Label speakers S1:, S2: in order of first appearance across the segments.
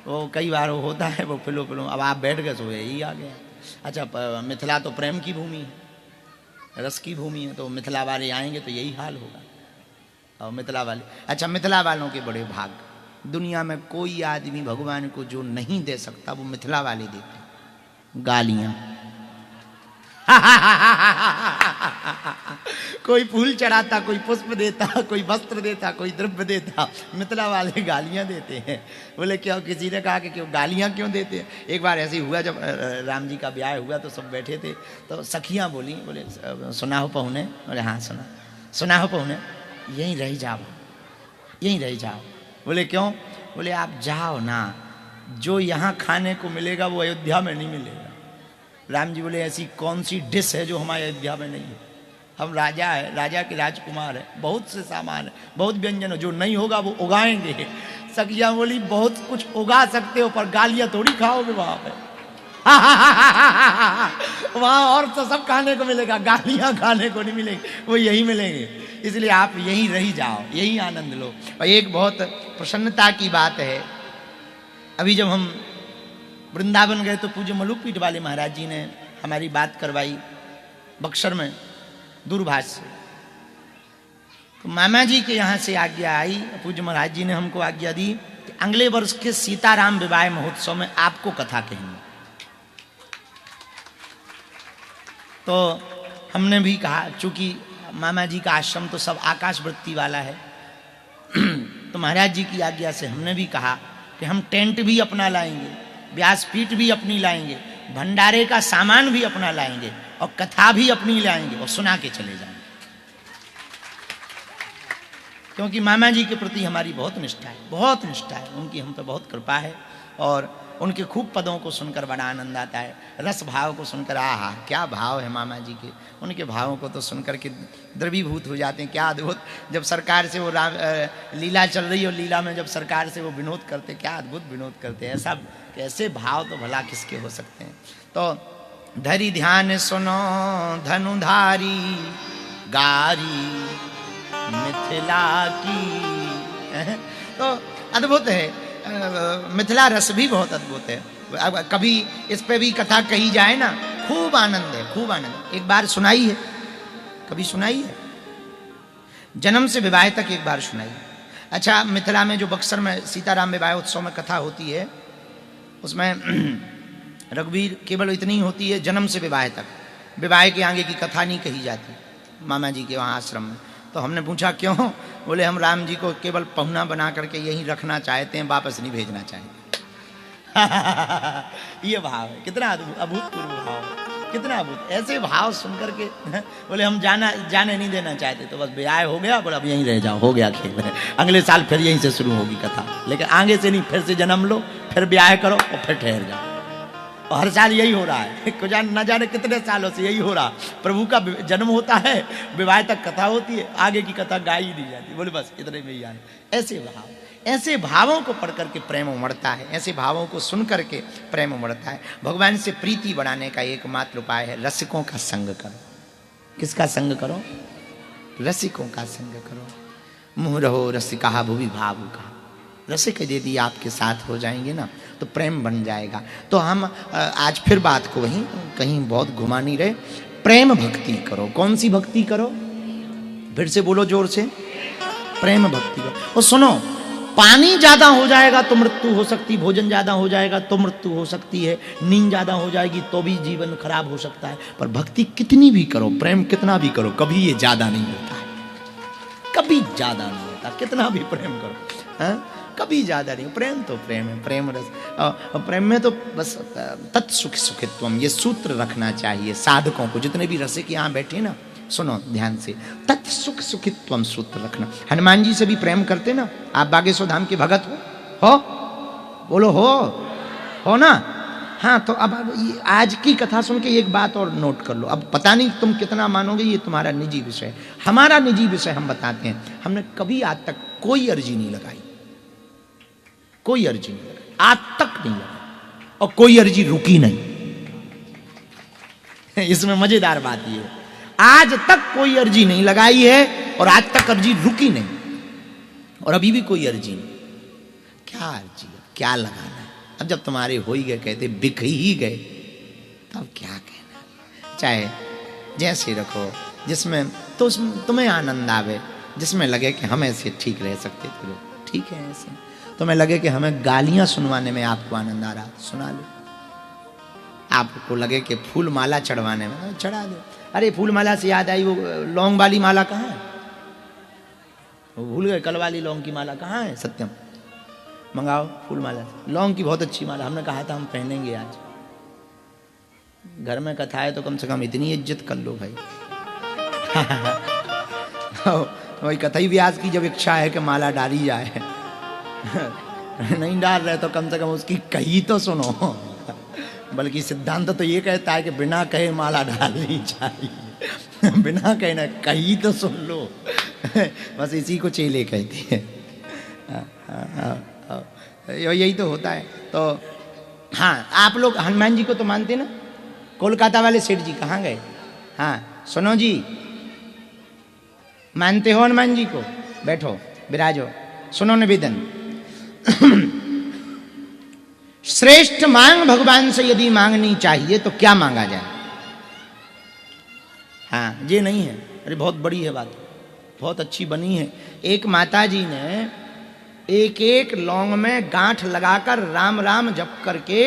S1: वो कई बार वो होता है वो फिलो फिलो, अब आप बैठ गए तो यही आ गया। अच्छा मिथिला तो प्रेम की भूमि है, रस की भूमि है, तो मिथिला वाले आएंगे तो यही हाल होगा। और मिथिला वाले, अच्छा मिथिला वालों के बड़े भाग, दुनिया में कोई आदमी भगवान को जो नहीं दे सकता वो मिथिला वाले देते हैं, गालियां। कोई फूल चढ़ाता, कोई पुष्प देता, कोई वस्त्र देता, कोई द्रव्य देता, मिथिला वाले गालियां देते हैं। बोले क्यों? किसी ने कहा कि क्यों गालियां क्यों देते हैं? एक बार ऐसे ही हुआ, जब राम जी का ब्याह हुआ तो सब बैठे थे, तो सखियां बोली, बोले सुना हो पहुने? बोले हाँ सुना। सुना हो पहुने? यहीं रह जाओ, यहीं रह जाओ। बोले क्यों? बोले आप जाओ ना, जो यहाँ खाने को मिलेगा वो अयोध्या में नहीं मिलेगा। राम जी बोले ऐसी कौन सी डिश है जो हमारे अयोध्या में नहीं है? हम राजा है, राजा के राजकुमार है, बहुत से सामान है, बहुत व्यंजन है, जो नहीं होगा वो उगाएंगे। सखियां बोली बहुत कुछ उगा सकते हो पर गालियां थोड़ी खाओगे वहां पे। वहां और तो सब खाने को मिलेगा, गालियां खाने को नहीं मिलेगी, वो यही मिलेंगे। इसलिए आप यहीं रही जाओ, यही आनंद लो। और एक बहुत प्रसन्नता की बात है, अभी जब हम वृंदावन गए तो पूज्य मलुकपीठ वाले महाराज जी ने हमारी बात करवाई बक्सर में दूरभाष से। तो मामा जी के यहाँ से आज्ञा आई, पूज्य महाराज जी ने हमको आज्ञा दी कि अगले वर्ष के सीताराम विवाह महोत्सव में आपको कथा कहेंगे। तो हमने भी कहा, चूंकि मामा जी का आश्रम तो सब आकाश वृत्ति वाला है, तो महाराज जी की आज्ञा से हमने भी कहा कि हम टेंट भी अपना लाएंगे, व्यासपीठ भी अपनी लाएंगे, भंडारे का सामान भी अपना लाएंगे और कथा भी अपनी लाएंगे और सुना के चले जाएंगे। क्योंकि मामा जी के प्रति हमारी बहुत निष्ठा है, बहुत निष्ठा है, उनकी हम पे बहुत कृपा है। और उनके खूब पदों को सुनकर बड़ा आनंद आता है, रस भाव को सुनकर, आहा क्या भाव है मामा जी के, उनके भावों को तो सुनकर के द्रवीभूत हो जाते हैं। क्या अद्भुत, जब सरकार से वो लीला चल रही हो, लीला में जब सरकार से वो विनोद करते, क्या अद्भुत विनोद करते हैं। ऐसा कैसे भाव तो भला किसके हो सकते हैं। तो धरी ध्यान सुनो धनुधारी गारी मिथिला की, तो अद्भुत है। मिथिला रस भी बहुत अद्भुत है। अब कभी इस पे भी कथा कही जाए ना, खूब आनंद है, खूब आनंद। एक बार सुनाई है, कभी सुनाई है, जन्म से विवाह तक एक बार सुनाई। अच्छा मिथिला में जो बक्सर में सीताराम विवाह उत्सव में कथा होती है, उसमें रघुवीर केवल इतनी होती है, जन्म से विवाह तक, विवाह के आगे की कथा नहीं कही जाती मामा जी के वहाँ आश्रम में। तो हमने पूछा क्यों? बोले हम राम जी को केवल पहुना बना करके यहीं रखना चाहते हैं, वापस नहीं भेजना चाहते। ये भाव है, कितना अभूतपूर्व भाव है, कितना अभूत। ऐसे भाव सुनकर के बोले हम जाने नहीं देना चाहते, तो बस ब्याह हो गया, बोले अब यहीं रह जाओ, हो गया खेल, अगले साल फिर यहीं से शुरू होगी कथा, लेकिन आगे से नहीं, फिर से जन्म लो, फिर ब्याह करो और फिर ठहर जाओ। और हर साल यही हो रहा है, न जाने कितने सालों से यही हो रहा। प्रभु का जन्म होता है, विवाह तक कथा होती है, आगे की कथा गाई दी जाती, बोले बस इतने में ही आने। ऐसे भाव, ऐसे भावों को पढ़ करके प्रेम उमड़ता है, ऐसे भावों को सुन करके प्रेम उमड़ता है। भगवान से प्रीति बढ़ाने का एकमात्र उपाय है रसिकों का संग करो। किसका संग करो? रसिकों का संग करो। मुँह रहो रसिका भुवि भावुका, रसिक यदि आपके साथ हो जाएंगे ना तो प्रेम बन जाएगा। तो हम आज फिर बात को वहीं कहीं बहुत घुमा नहीं रहे। प्रेम भक्ति करो। कौन सी भक्ति करो? फिर से बोलो जोर से, प्रेम भक्ति करो। और सुनो, पानी ज्यादा हो जाएगा तो मृत्यु हो सकती, भोजन ज्यादा हो जाएगा तो मृत्यु हो सकती है, नींद ज्यादा हो जाएगी तो भी जीवन खराब हो सकता है। पर भक्ति कितनी भी करो, प्रेम कितना भी करो, कभी ये ज्यादा नहीं होता है, कभी ज्यादा नहीं होता। कितना भी प्रेम करो, है? कभी ज्यादा नहीं। प्रेम तो प्रेम है, प्रेम रस। प्रेम में तो बस तत्सुख सुखित्वम, ये सूत्र रखना चाहिए साधकों को। जितने भी रसिक यहाँ बैठे ना, सुनो ध्यान से, तत्सुख सुखित्वम सूत्र रखना। हनुमान जी से भी प्रेम करते ना आप, बागेश्वर धाम के भगत हो? बोलो हो ना? हाँ, तो अब आज की कथा सुन के एक बात और नोट कर लो। अब पता नहीं तुम कितना मानोगे, ये तुम्हारा निजी विषय है, हमारा निजी विषय हम बताते हैं। हमने कभी आज तक कोई अर्जी नहीं लगाई, कोई अर्जी नहीं लगाई, आज तक नहीं लगाई, और कोई अर्जी रुकी नहीं। इसमें मजेदार बात ये है, आज तक कोई अर्जी नहीं लगाई है और आज तक अर्जी रुकी नहीं, और अभी भी कोई अर्जी नहीं। क्या अर्जी है, क्या लगाना है? अब जब तुम्हारे हो ही गए, कहते बिक ही गए, तब क्या कहना। चाहे जैसे रखो, जिसमें तो तुम्हें आनंद आवे, जिसमें लगे कि हम ऐसे ठीक रह सकते थे, ठीक है ऐसे। तुम्हें लगे कि हमें गालियां सुनवाने में आपको आनंद आ रहा, सुना लो। आपको लगे कि फूल माला चढ़वाने में, चढ़ा दो। अरे फूल माला से याद आई, वो लौंग वाली माला कहाँ है? वो भूल गए, कल वाली लौंग की माला कहाँ है? सत्यम, मंगाओ फूल माला। लौंग की बहुत अच्छी माला, हमने कहा था हम पहनेंगे आज। घर में कथा है तो कम से कम इतनी इज्जत कर लो भाई। वही कथई व्यास की जब इच्छा है कि माला डाली जाए, नहीं डाल रहे तो कम से कम उसकी कही तो सुनो। बल्कि सिद्धांत तो ये कहता है कि बिना कहे माला डालनी चाहिए, बिना कहे ना, कही तो सुन लो। बस इसी को चेले कहते हैं। यही तो होता है। तो हाँ, आप लोग हनुमान जी को तो मानते ना? कोलकाता वाले सेठ जी कहाँ गए? हाँ सुनो जी, मानते हो हनुमान जी को? बैठो, विराजो, सुनो निवेदन। श्रेष्ठ मांग भगवान से यदि मांगनी चाहिए तो क्या मांगा जाए? हाँ, ये नहीं है। अरे बहुत बड़ी है बात, बहुत अच्छी बनी है। एक माता जी ने एक एक लौंग में गांठ लगाकर राम राम जप करके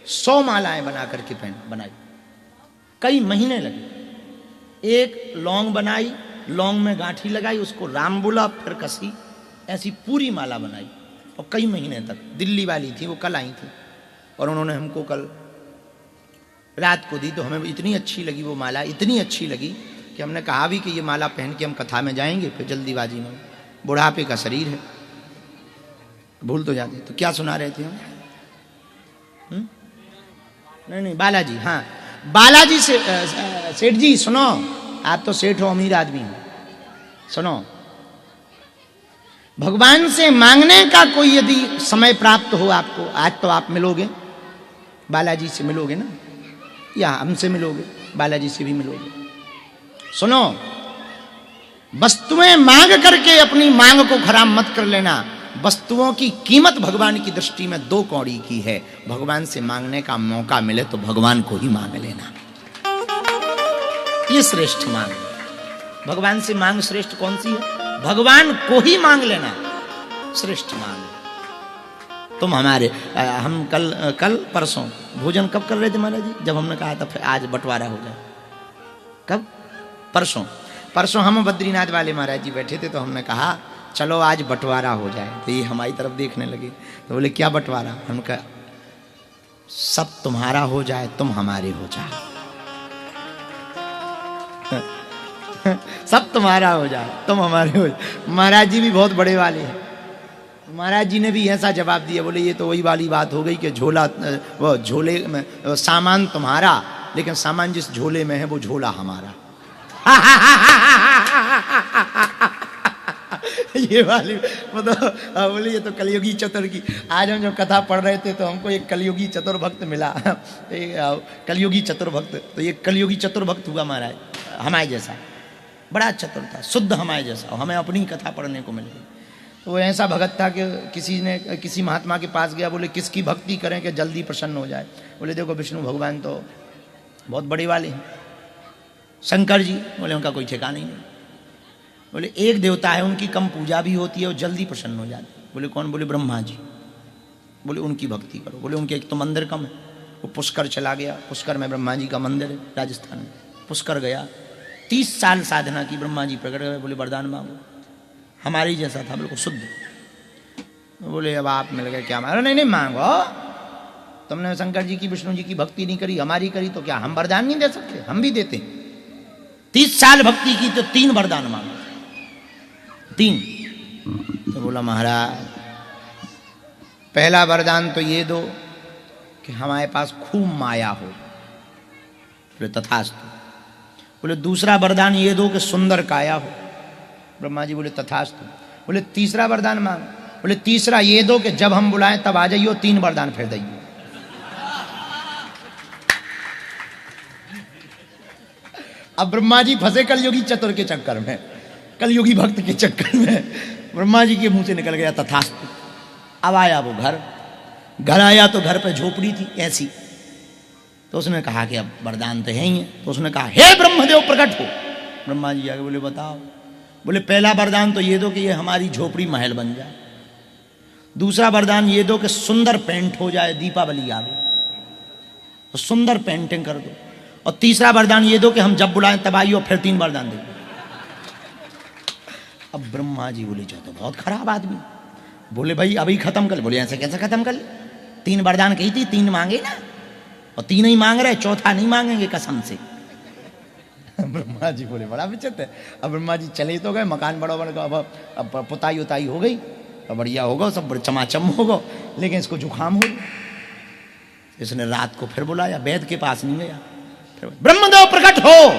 S1: 100 मालाएं बना करके बनाई। कई महीने लगे। एक लौंग बनाई, लौंग में गांठी लगाई, उसको राम बोला, फिर कसी, ऐसी पूरी माला बनाई और कई महीने तक। दिल्ली वाली थी वो, कल आई थी और उन्होंने हमको कल रात को दी। तो हमें इतनी अच्छी लगी वो माला, इतनी अच्छी लगी कि हमने कहा भी कि ये माला पहन के हम कथा में जाएंगे। फिर जल्दीबाजी में, बुढ़ापे का शरीर है, भूल तो जाते। तो क्या सुना रहे थे हम? नहीं, बालाजी। हाँ, बालाजी से सेठ जी सुनो, आप तो सेठ हो, अमीर आदमी हो, सुनो। भगवान से मांगने का कोई यदि समय प्राप्त हो आपको, आज तो आप मिलोगे, बालाजी से मिलोगे ना, या हमसे मिलोगे, बालाजी से भी मिलोगे। सुनो, वस्तुएं मांग करके अपनी मांग को खराब मत कर लेना। वस्तुओं की कीमत भगवान की दृष्टि में 2 कौड़ी की है। भगवान से मांगने का मौका मिले तो भगवान को ही मांग लेना, ये श्रेष्ठ मांग। भगवान से मांग श्रेष्ठ कौन सी है? भगवान को ही मांग लेना श्रेष्ठ मांग। तुम हमारे, हम कल परसों भोजन कब कर रहे थे महाराज जी? जब हमने कहा था फिर आज बंटवारा हो जाए। कब? परसों हम बद्रीनाथ वाले महाराज जी बैठे थे, तो हमने कहा चलो आज बंटवारा हो जाए। तो ये हमारी तरफ देखने लगे, तो बोले क्या बंटवारा? हमने कहा सब तुम्हारा हो जाए, तुम हमारे हो जाओ। सब तुम्हारा हो जाए, तुम हमारे हो जाए। महाराज जी भी बहुत बड़े वाले हैं। महाराज जी ने भी ऐसा जवाब दिया, बोले ये तो वही वाली बात हो गई कि झोला, वो झोले में सामान तुम्हारा, लेकिन सामान जिस झोले में है वो झोला हमारा। ये वाली मतलब बोले ये तो कलयुगी चतुर की। आज हम जब कथा पढ़ रहे थे तो हमको एक कलयुगी चतुर भक्त मिला, कलयुगी चतुर भक्त। तो ये कलयुगी चतुर भक्त हुआ महाराज, हमारे जैसा, बड़ा चतुर था, शुद्ध हमारे जैसा। हमें अपनी कथा पढ़ने को मिल गई। तो वो ऐसा भगत था कि किसी महात्मा के पास गया, बोले किसकी भक्ति करें कि जल्दी प्रसन्न हो जाए? बोले देखो विष्णु भगवान तो बहुत बड़े वाले हैं। शंकर जी, बोले उनका कोई ठिकाना ही नहीं। बोले एक देवता है उनकी कम पूजा भी होती है और जल्दी प्रसन्न हो जाती है। बोले कौन? बोले ब्रह्मा जी। बोले उनकी भक्ति करो। बोले उनके एक तो मंदिर कम है। वो पुष्कर चला गया, पुष्कर में ब्रह्मा जी का मंदिर है, राजस्थान में। पुष्कर गया, 30 साल साधना की, ब्रह्मा जी प्रकट गए, बोले वरदान मांगो। हमारी जैसा था, बिल्कुल शुद्ध। बोले अब आप मिल गए, क्या मांगो? नहीं मांगो, तुमने शंकर जी की, विष्णु जी की भक्ति नहीं करी, हमारी करी, तो क्या हम वरदान नहीं दे सकते? हम भी देते। 30 साल भक्ति की तो 3 वरदान मांगो, 3। तो बोला महाराज पहला वरदान तो ये दो कि हमारे पास खूब माया हो। बोले तथास्तु। बोले दूसरा वरदान ये दो कि सुंदर काया हो। ब्रह्मा जी बोले तथास्तु। बोले तीसरा वरदान मांग। बोले तीसरा ये दो कि जब हम बुलाएं तब आ जाइयो। 3 वरदान फिर दैयो। अब ब्रह्मा जी फंसे कलयुगी चतुर के चक्कर में, कलयुगी भक्त के चक्कर में। ब्रह्मा जी के मुंह से निकल गया तथास्तु। अब आया वो घर, घर आया तो घर पे झोपड़ी थी ऐसी। तो उसने कहा कि अब वरदान तो है ही है। तो उसने कहा हे ब्रह्मदेव प्रकट हो। ब्रह्मा जी आगे बोले बताओ। बोले पहला वरदान तो ये दो कि ये हमारी झोपड़ी महल बन जाए। दूसरा वरदान ये दो कि सुंदर पेंट हो जाए, दीपावली आवे तो सुंदर पेंटिंग कर दो। और तीसरा वरदान ये दो कि हम जब बुलाएं तब आइए। और फिर 3 वरदान दे। अब ब्रह्मा जी बोले जो तो बहुत खराब आदमी। बोले भाई अभी खत्म कर। बोले ऐसे कैसे खत्म कर? 3 वरदान कही थी, 3 मांगे ना, और 3 ही मांग रहे, चौथा नहीं मांगेंगे कसम से। ब्रह्मा जी बोले बड़ा विचित्र है। अब ब्रह्मा जी चले तो गए, मकान बड़ा बड़ा, अब पुताई उताई हो गई, अब बढ़िया होगा, सब चमाचम होगा। लेकिन इसको जुकाम हो। इसने रात को फिर बुलाया, वैद्य के पास नहीं गया। फिर ब्रह्मदेव प्रकट हो।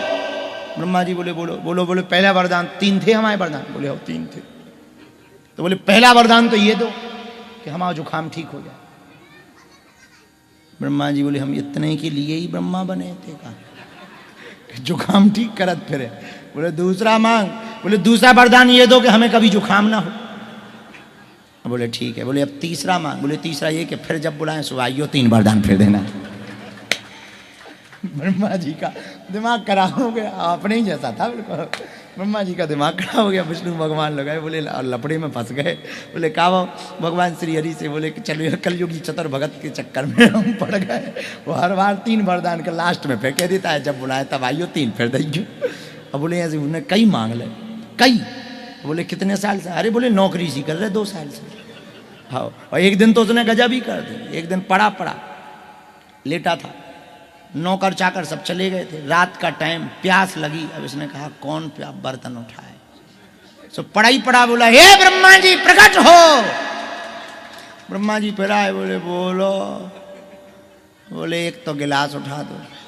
S1: ब्रह्मा जी बोले बोलो बोलो बोले पहला वरदान 3 थे हमारे वरदान। बोले हो 3 थे। तो बोले पहला वरदान तो ये दो कि हमारा जुकाम ठीक हो जाए। ब्रह्मा जी बोले हम इतने के लिए ही ब्रह्मा बने थे का जुकाम ठीक करत फिरे। बोले दूसरा मांग। बोले दूसरा वरदान ये दो कि हमें कभी जुकाम ना हो। बोले ठीक है। बोले अब तीसरा मांग। बोले तीसरा ये कि फिर जब बुलाएं सुबह आइयो, 3 वरदान फिर देना। ब्रह्मा जी का दिमाग खराब हो गया। अपने ही जैसा था बिल्कुल। ब्रह्मा जी का दिमाग खराब हो गया। विष्णु भगवान लगाए बोले लपड़े में फंस गए। बोले कहा भगवान श्री हरि से बोले कि चलो कलयुगी चतुर भगत के चक्कर में हम पड़ गए। वो हर बार 3 वरदान के लास्ट में फेंक देता है, जब बुलाए तब आइयो 3 फिर दैयो। अब बोले ऐसे उन्हें कई मांग ले कई। बोले कितने साल से? अरे बोले नौकरी सी कर रहे 2 साल से। हाँ। और एक दिन तो उसने गजब ही कर दी। एक दिन पड़ा लेटा था, नौकर चाकर सब चले गए थे, रात का टाइम, प्यास लगी। अब इसने कहा कौन बर्तन उठाए? सो पड़ा ही पड़ा। बोला हे ब्रह्मा जी प्रकट हो। ब्रह्मा जी फिर आए। बोले बोलो। बोले एक तो गिलास उठा दो।